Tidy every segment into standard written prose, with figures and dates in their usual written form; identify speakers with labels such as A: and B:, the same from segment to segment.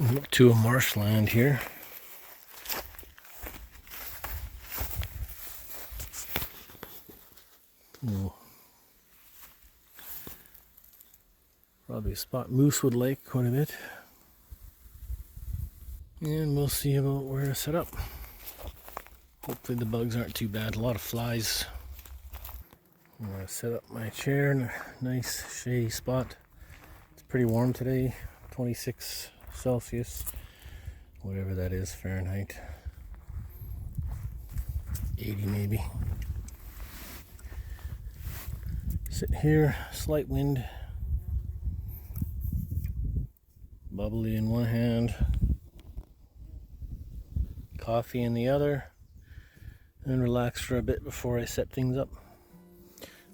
A: Up to a marshland here. Ooh. Probably a spot moose would like quite a bit. And we'll see about where to set up. Hopefully the bugs aren't too bad. A lot of flies. I'm going to set up my chair in a nice shady spot. It's pretty warm today, 26 Celsius, whatever that is, Fahrenheit. 80 maybe. Sit here, slight wind. Bubbly in one hand, coffee in the other, and relax for a bit before I set things up.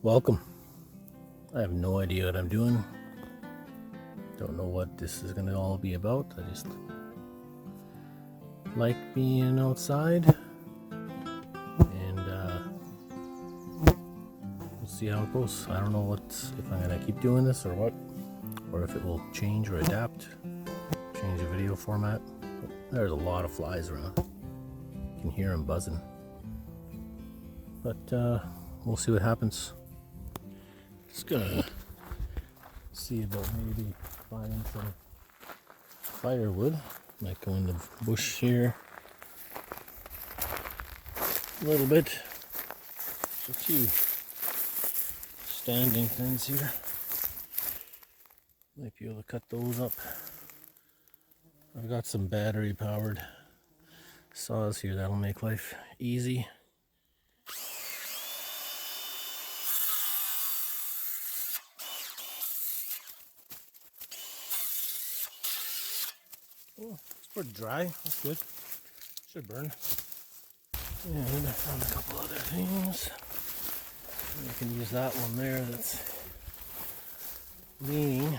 A: Welcome. I have no idea what I'm doing. Don't know what this is going to all be about. I just like being outside, and we'll see how it goes. I don't know if I'm going to keep doing this or what, or if it will change or adapt, change the video format. But there's a lot of flies around. You can hear them buzzing. But we'll see what happens. Just gonna see about maybe finding some firewood. Might go in the bush here a little bit. There's a few standing things here. Might be able to cut those up. I've got some battery powered saws here that'll make life easy. Oh, it's pretty dry. That's good. Should burn. And I found a couple other things. I can use that one there that's leaning.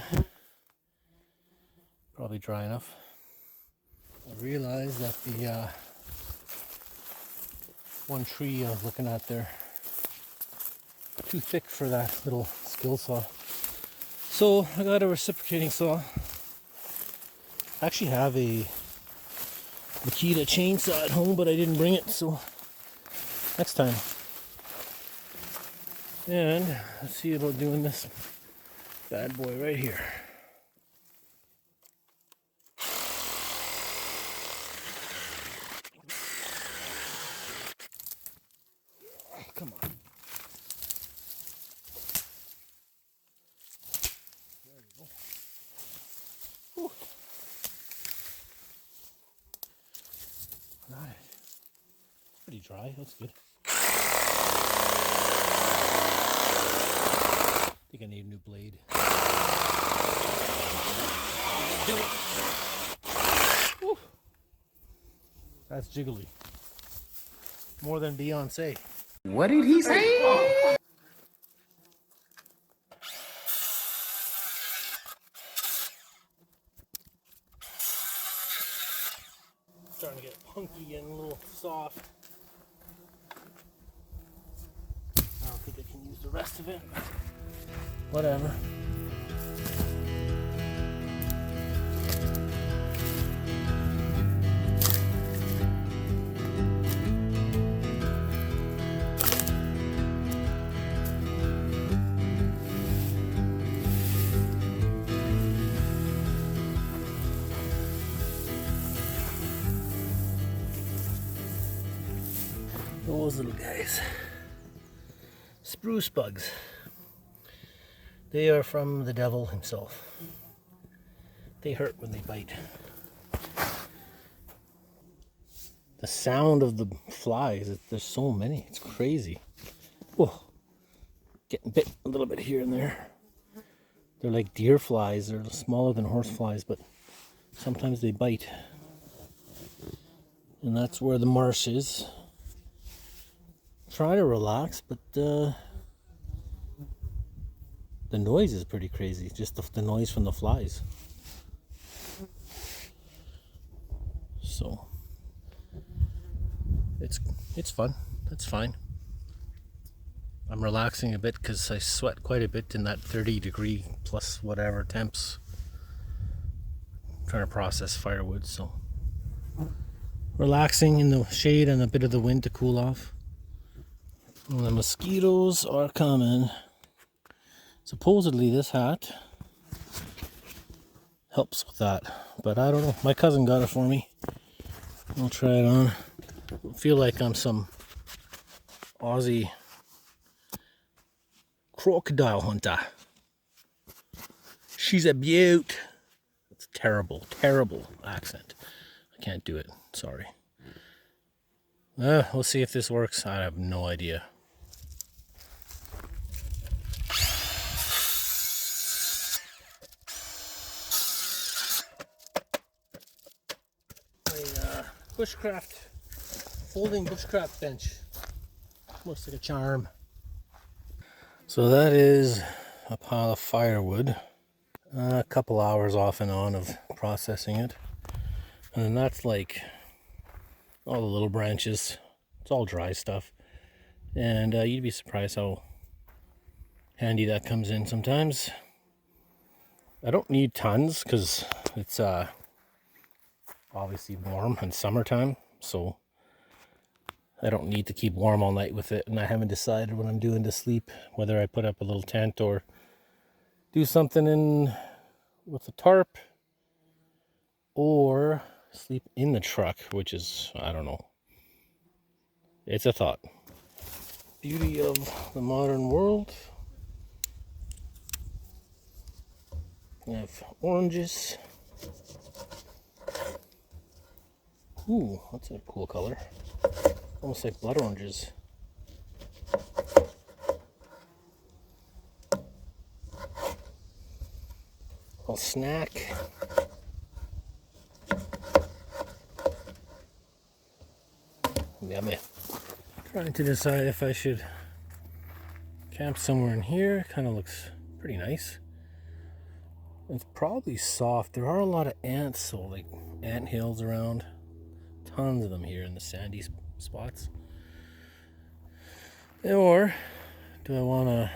A: Probably dry enough. I realized that the one tree I was looking at there, too thick for that little skill saw. So I got a reciprocating saw. I actually have a Makita chainsaw at home, but I didn't bring it, so next time. And let's see about doing this bad boy right here. Come on. There you go. Whew. Got it. It's pretty dry. That's good. I think I need a new blade. Whew. That's jiggly. More than Beyonce.
B: What did he say?
A: Starting to get punky and a little soft. I don't think I can use the rest of it. Whatever. Those little guys. Spruce bugs. They are from the devil himself. They hurt when they bite. The sound of the flies, there's so many, it's crazy. Whoa. Getting bit a little bit here and there. They're like deer flies, they're smaller than horse flies, but sometimes they bite. And that's where the marsh is. Try to relax, but the noise is pretty crazy. Just the noise from the flies. So it's fun. That's fine. I'm relaxing a bit because I sweat quite a bit in that 30 degree plus whatever temps. trying to process firewood, so relaxing in the shade and a bit of the wind to cool off. And the mosquitoes are coming. Supposedly this hat helps with that, but I don't know. My cousin got it for me. I'll try it on. I feel like I'm some Aussie crocodile hunter. She's a beaut. It's terrible, terrible accent. I can't do it. Sorry. We'll see if this works. I have no idea. My bushcraft, folding bushcraft bench. Looks like a charm. So that is a pile of firewood. A couple hours off and on of processing it. And then that's like all the little branches. It's all dry stuff. And you'd be surprised how handy that comes in sometimes. I don't need tons because it's obviously warm in summertime, so I don't need to keep warm all night with it. And I haven't decided what I'm doing to sleep, whether I put up a little tent or do something in with a tarp or sleep in the truck, which is, I don't know. It's a thought. Beauty of the modern world. We have oranges. Ooh, that's a cool color. Almost like blood oranges. I'll snack. Yummy. Trying to decide if I should camp somewhere in here. Kind of looks pretty nice. It's probably soft. There are a lot of ants, so like ant hills around. Tons of them here in the sandy spots. Or do I want to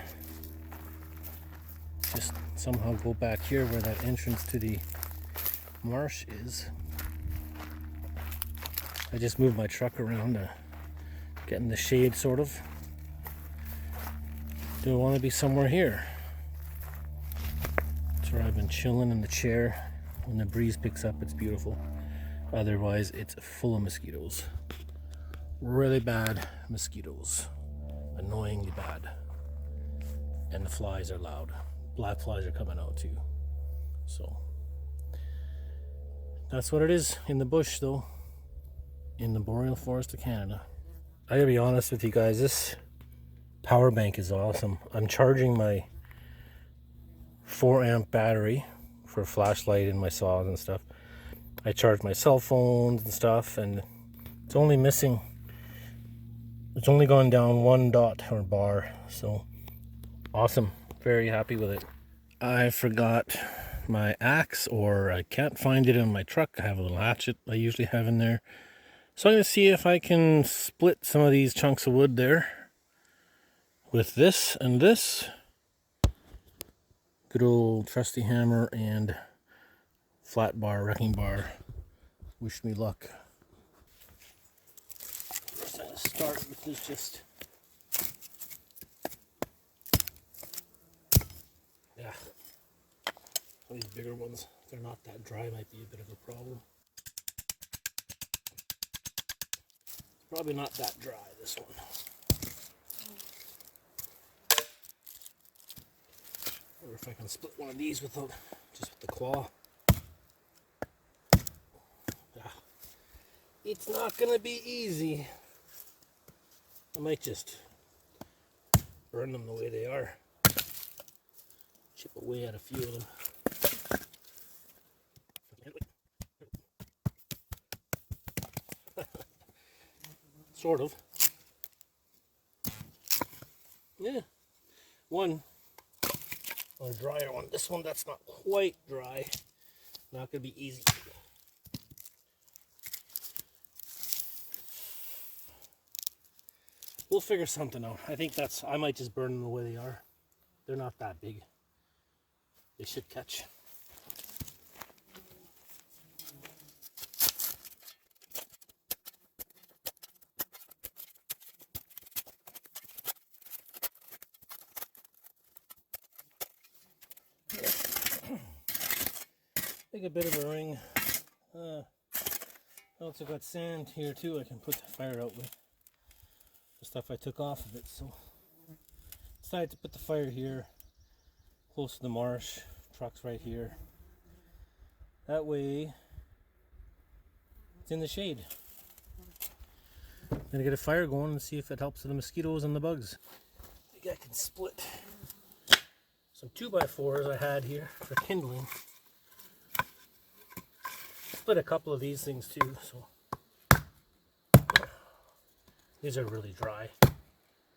A: just somehow go back here where that entrance to the marsh is? I just moved my truck around to get in the shade, sort of. Do I want to be somewhere here? That's where I've been chilling in the chair. When the breeze picks up, it's beautiful. Otherwise, it's full of mosquitoes. Really bad mosquitoes. Annoyingly bad. And the flies are loud. Black flies are coming out too. So, that's what it is in the bush, though. In the boreal forest of Canada. I gotta be honest with you guys, this power bank is awesome. I'm charging my 4 amp battery for a flashlight and my saws and stuff. I charge my cell phones and stuff, and it's only gone down 1 dot or bar, so awesome. Very happy with it. I forgot my axe, or I can't find it in my truck. I have a little hatchet I usually have in there. So I'm going to see if I can split some of these chunks of wood there with this and this. Good old trusty hammer and flat bar, wrecking bar. Wish me luck. First I'm going to start with this just... Yeah. Some of these bigger ones, if they're not that dry, might be a bit of a problem. Probably not that dry, this one. Or if I can split one of these without, just with the claw. Yeah. It's not gonna be easy. I might just burn them the way they are. Chip away at a few of them. Sort of. Yeah. One. Or a drier one. This one, that's not quite dry. Not gonna be easy. We'll figure something out. I think I might just burn them the way they are. They're not that big. They should catch. make a bit of a ring. I also got sand here too. I can put the fire out with the stuff I took off of it. So decided to put the fire here, close to the marsh. Truck's right here. That way, it's in the shade. Gonna get a fire going and see if it helps with the mosquitoes and the bugs. I think I can split some 2x4s I had here for kindling. Split a couple of these things too, so these are really dry.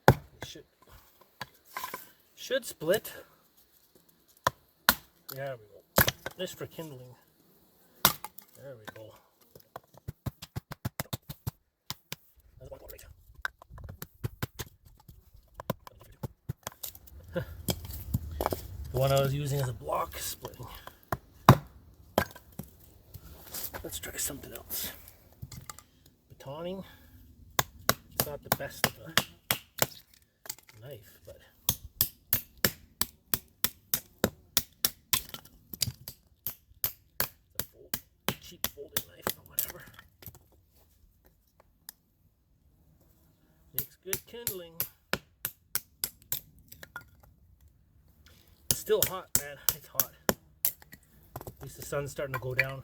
A: They should split. There we go. This for kindling. There we go. The one I was using as a block splitting. Let's try something else. Batoning. It's not the best of a knife, but it's a cheap folding knife or whatever. Makes good kindling. It's still hot, man. It's hot. At least the sun's starting to go down.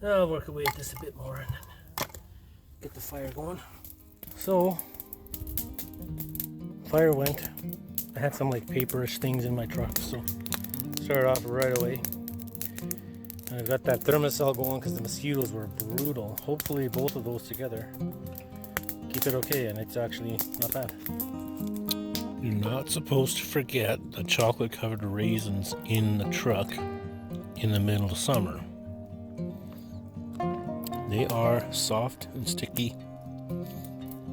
A: I'll work away at this a bit more and then get the fire going. So, fire went. I had some like paperish things in my truck, so started off right away. And I got that thermocell going because the mosquitoes were brutal. Hopefully both of those together keep it okay, and it's actually not bad. You're not supposed to forget the chocolate covered raisins in the truck in the middle of summer. They are soft and sticky.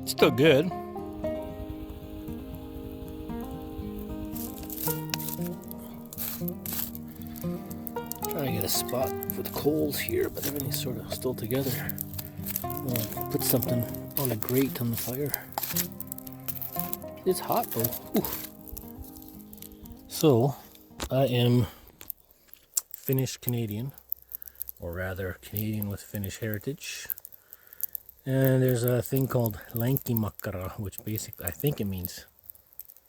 A: Still good. Trying to get a spot for the coals here, but everything's sort of still together. Put something on a grate on the fire. It's hot though. Whew. So, I am Finnish Canadian, or rather Canadian with Finnish heritage. And there's a thing called Nakarada, which basically, I think it means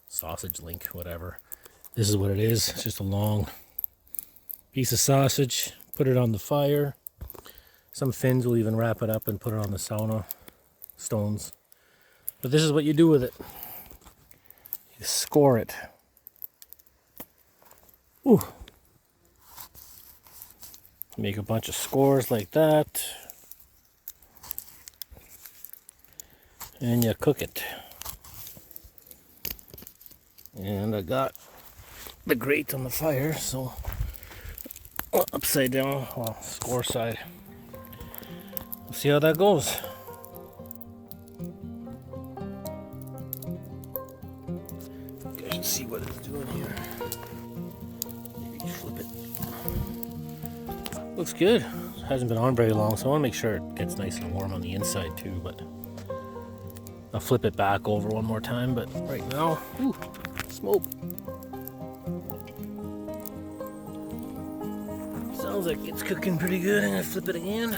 A: sausage link, whatever. This is what it is. It's just a long piece of sausage. Put it on the fire. Some Finns will even wrap it up and put it on the sauna stones. But this is what you do with it. You score it. Ooh. Make a bunch of scores like that. And you cook it. And I got the grate on the fire, so upside down, well, score side. We'll see how that goes. You guys should see what it's doing here. Maybe flip it. Looks good. It hasn't been on very long, so I want to make sure it gets nice and warm on the inside too, but I'll flip it back over one more time, but right now, ooh, smoke. Sounds like it's cooking pretty good. I'm gonna flip it again.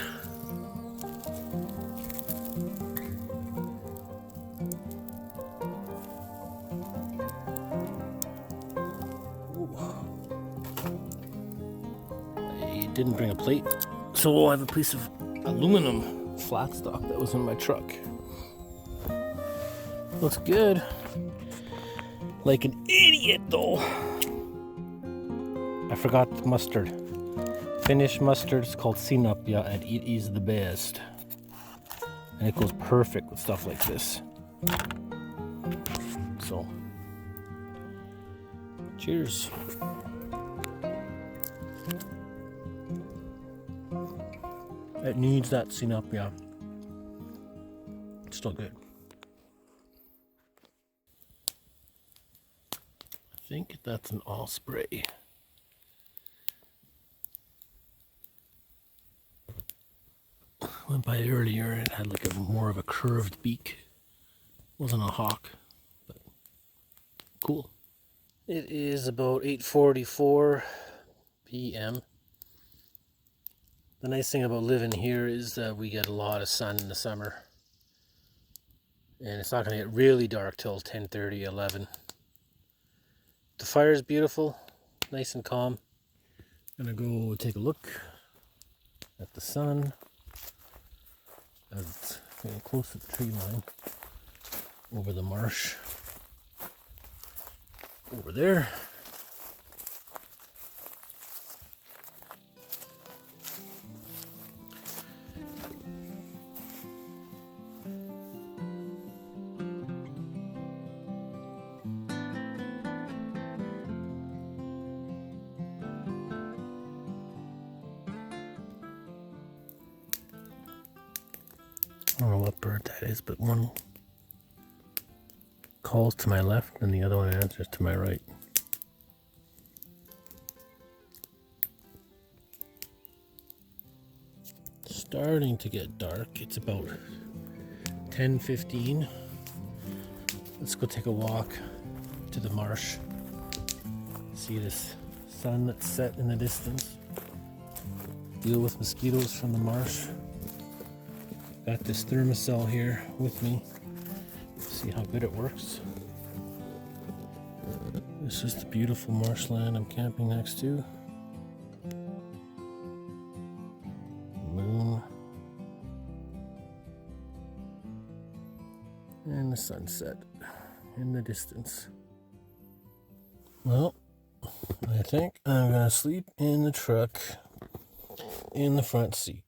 A: Ooh. I didn't bring a plate, so I have a piece of aluminum flat stock that was in my truck. Looks good. Like an idiot though. I forgot the mustard. Finnish mustard is called sinapia, and it is the best. And it goes perfect with stuff like this. So, cheers. It needs that sinapia. It's still good. I think that's an osprey. Went by earlier, it had like a more of a curved beak. Wasn't a hawk, but cool. It is about 8:44 p.m. The nice thing about living here is that we get a lot of sun in the summer. And it's not going to get really dark till 10:30, 11. The fire is beautiful, nice and calm. I'm going to go take a look at the sun as it's getting close to the tree line over the marsh over there. I don't know what bird that is, but one calls to my left and the other one answers to my right. Starting to get dark. It's about 10:15. Let's go take a walk to the marsh. See this sun that's set in the distance. Deal with mosquitoes from the marsh. Got this thermocell here with me. See how good it works. This is the beautiful marshland I'm camping next to. Moon. And the sunset in the distance. Well, I think I'm gonna sleep in the truck in the front seat.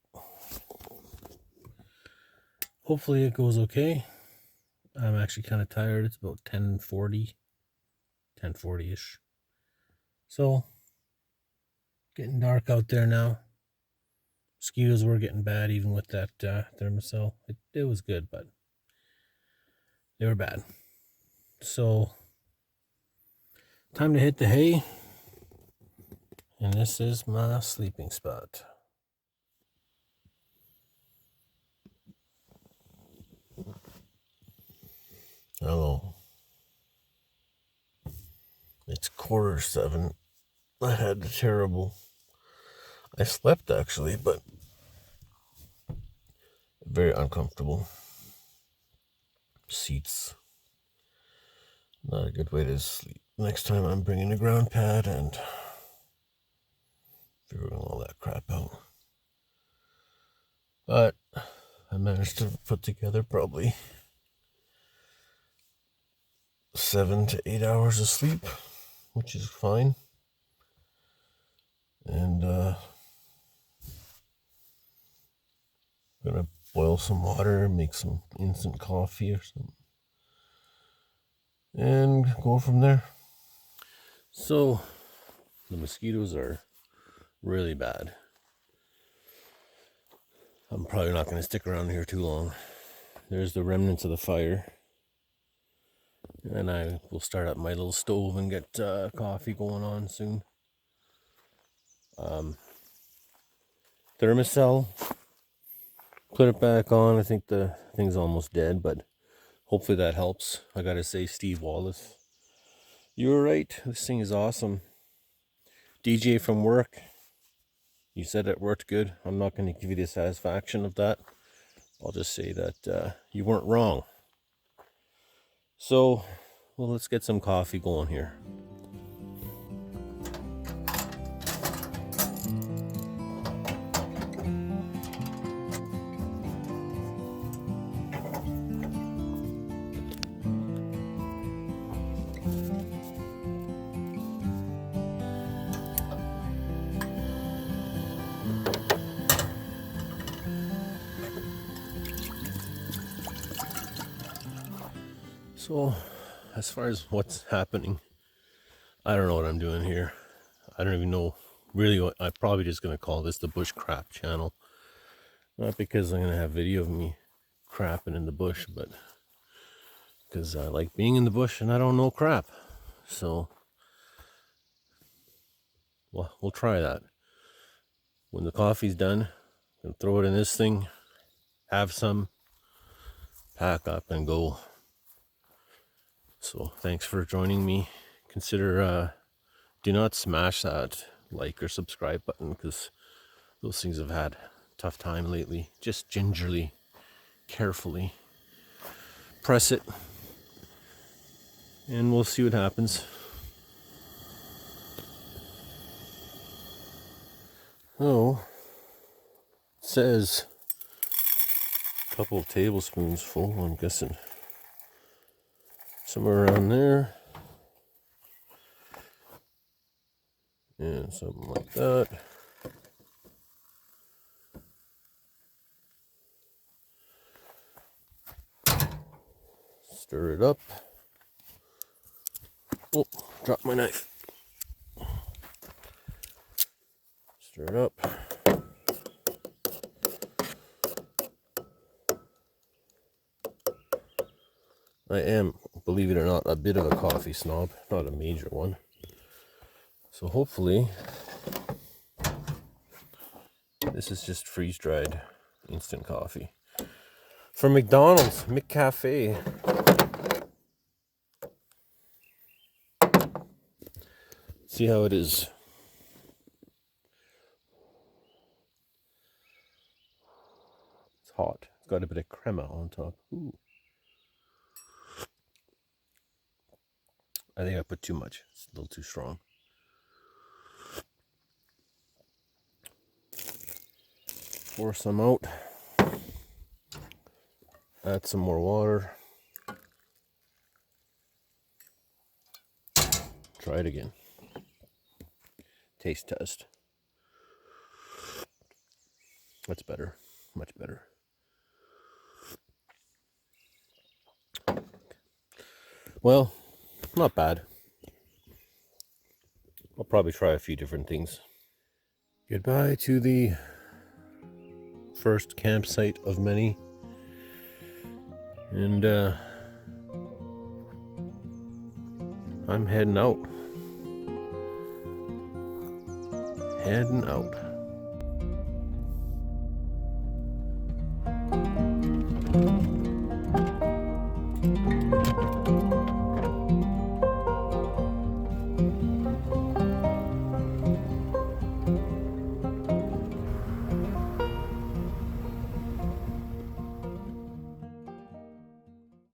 A: Hopefully it goes okay. I'm actually kind of tired. It's about 10:40-ish. So, getting dark out there now. Mosquitoes were getting bad even with that thermocell. It was good, but they were bad. So, time to hit the hay. And this is my sleeping spot. Hello. It's 7:15. I had a terrible... I slept actually, but very uncomfortable. Seats. Not a good way to sleep. Next time I'm bringing a ground pad and figuring all that crap out. But I managed to put together probably 7 to 8 hours of sleep, which is fine. And gonna boil some water, make some instant coffee or something, and go from there. So the mosquitoes are really bad. I'm probably not going to stick around here too long. There's the remnants of the fire. And I will start up my little stove and get coffee going on soon. Thermocell. Put it back on. I think the thing's almost dead, but hopefully that helps. I gotta say, Steve Wallace, you were right. This thing is awesome. DJ from work, you said it worked good. I'm not going to give you the satisfaction of that. I'll just say that you weren't wrong. So, well, let's get some coffee going here. So, as far as what's happening, I don't know what I'm doing here. I don't even know really what. I'm probably just going to call this the bush crap channel. Not because I'm going to have video of me crapping in the bush, but because I like being in the bush and I don't know crap. So, well, we'll try that. When the coffee's done, I'm going to throw it in this thing, have some, pack up and go. So thanks for joining me. Consider, do not smash that like or subscribe button, because Those things have had a tough time lately. Just gingerly, carefully press it, and we'll see what happens. Oh, it says a couple of tablespoons full, I'm guessing. Somewhere around there. Yeah, something like that. Stir it up. Oh, dropped my knife. Stir it up. I am, believe it or not, a bit of a coffee snob, not a major one. So hopefully, this is just freeze-dried instant coffee. From McDonald's, McCafe. See how it is. It's hot. It's got a bit of crema on top. Ooh. I think I put too much. It's a little too strong. Pour some out. Add some more water. Try it again. Taste test. That's better. Much better. Well, not bad. I'll probably try a few different things. Goodbye to the first campsite of many. And I'm heading out. Heading out.